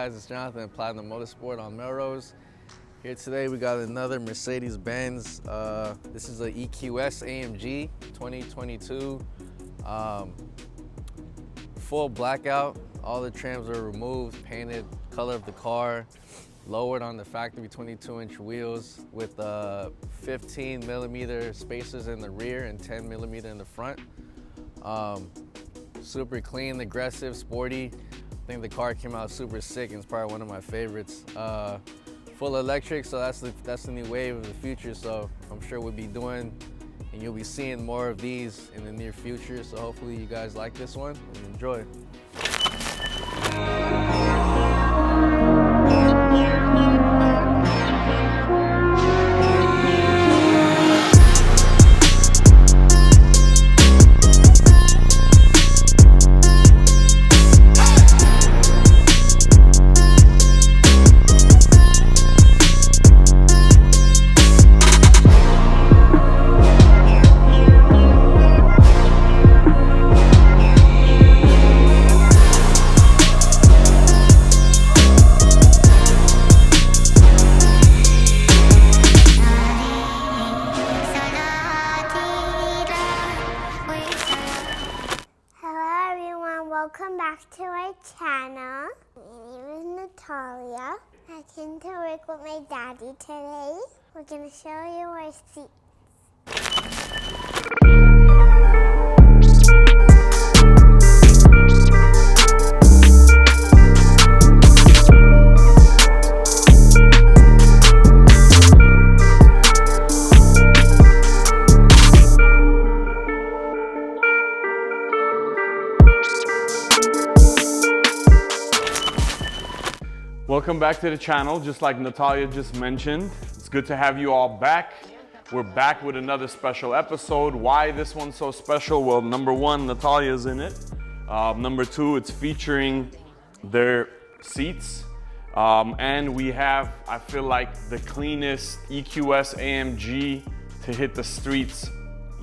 guys? It's Jonathan, Platinum Motorsport on Melrose. Here today we got another Mercedes-Benz. This is a EQS-AMG 2022. Full blackout. All the trims are removed, painted, color of the car, lowered on the factory 22-inch wheels with 15mm spacers in the rear and 10mm in the front. Super clean, aggressive, sporty. I think the car came out super sick and it's probably one of my favorites. Full electric, so that's the new wave of the future. So I'm sure we'll be doing, and you'll be seeing more of these in the near future. So hopefully you guys like this one and enjoy. Welcome back to our channel. My name is Natalia. I came to work with my daddy today. We're going to show you our seats. Welcome back to the channel. Just like Natalia just mentioned, it's good to have you all back. We're back with another special episode. Why this one's so special? Well, number one, Natalia's in it. Number two, it's featuring their seats. And we have, I feel like, the cleanest EQS-AMG to hit the streets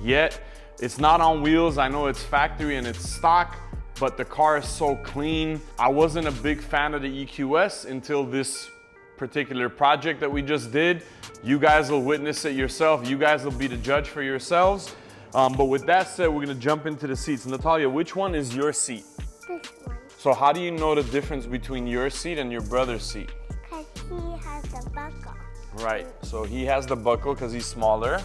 yet. It's not on wheels. I know it's factory and it's stock, but the car is so clean. I wasn't a big fan of the EQS until this particular project that we just did. You guys will witness it yourself. You guys will be the judge for yourselves. But with that said, we're gonna jump into the seats. Natalia, which one is your seat? This one. So how do you know the difference between your seat and your brother's seat? Because he has the buckle. Right, so he has the buckle because he's smaller.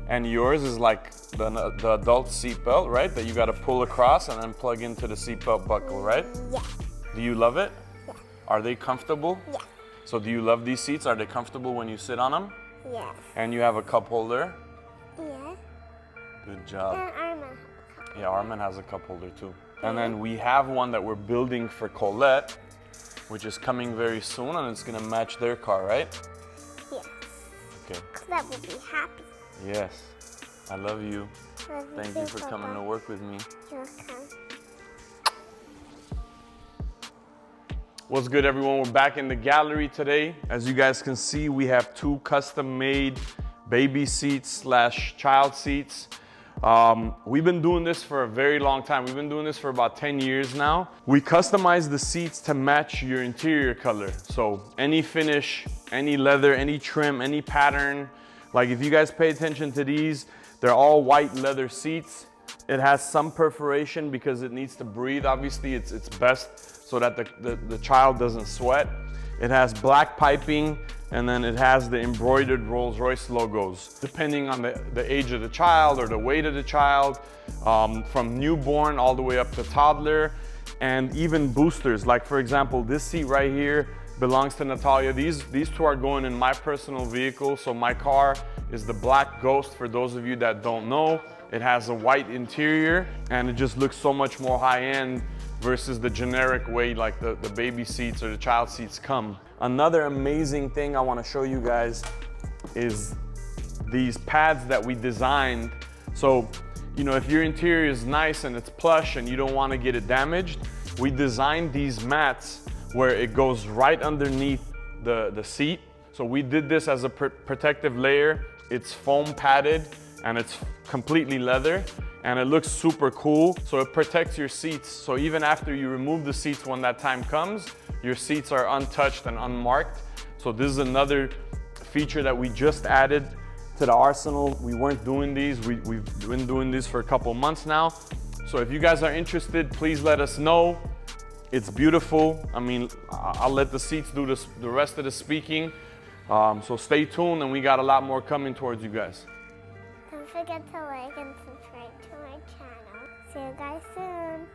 And yours is like the adult seatbelt, right? That you got to pull across and then plug into the seatbelt buckle, right? Yeah. Do you love it? Yeah. Are they comfortable? Yeah. So do you love these seats? Are they comfortable when you sit on them? Yes. And you have a cup holder? Yeah. Good job. And Armin has a cup. Yeah, Armin has a cup holder too. And then we have one that we're building for Colette, which is coming very soon, and it's gonna match their car, right? Yes. Okay. That would be happy. Yes. I love you. Thank you for Papa. coming to work with me. You're welcome. What's good, everyone? We're back in the gallery today. As you guys can see, we have two custom-made baby seats / child seats. We've been doing this for a very long time. We've been doing this for about 10 years now. We customize the seats to match your interior color. So any finish, any leather, any trim, any pattern. Like if you guys pay attention to these, they're all white leather seats. It has some perforation because it needs to breathe. Obviously, it's best so that the child doesn't sweat. It has black piping, and then it has the embroidered Rolls-Royce logos. Depending on the age of the child or the weight of the child, from newborn all the way up to toddler, and even boosters. Like for example, this seat right here belongs to Natalia. These two are going in my personal vehicle. So my car is the Black Ghost, for those of you that don't know. It has a white interior and it just looks so much more high-end versus the generic way like the baby seats or the child seats come. Another amazing thing I want to show you guys is these pads that we designed. So, you know, if your interior is nice and it's plush and you don't want to get it damaged, we designed these mats where it goes right underneath the seat. So we did this as a protective layer. It's foam padded and it's completely leather and it looks super cool. So it protects your seats. So even after you remove the seats when that time comes, your seats are untouched and unmarked. So this is another feature that we just added to the arsenal. We weren't doing these. We've been doing these for a couple months now. So if you guys are interested, please let us know. It's beautiful. I mean, I'll let the seats do the rest of the speaking. So stay tuned, and we got a lot more coming towards you guys. Don't forget to like and subscribe to my channel. See you guys soon.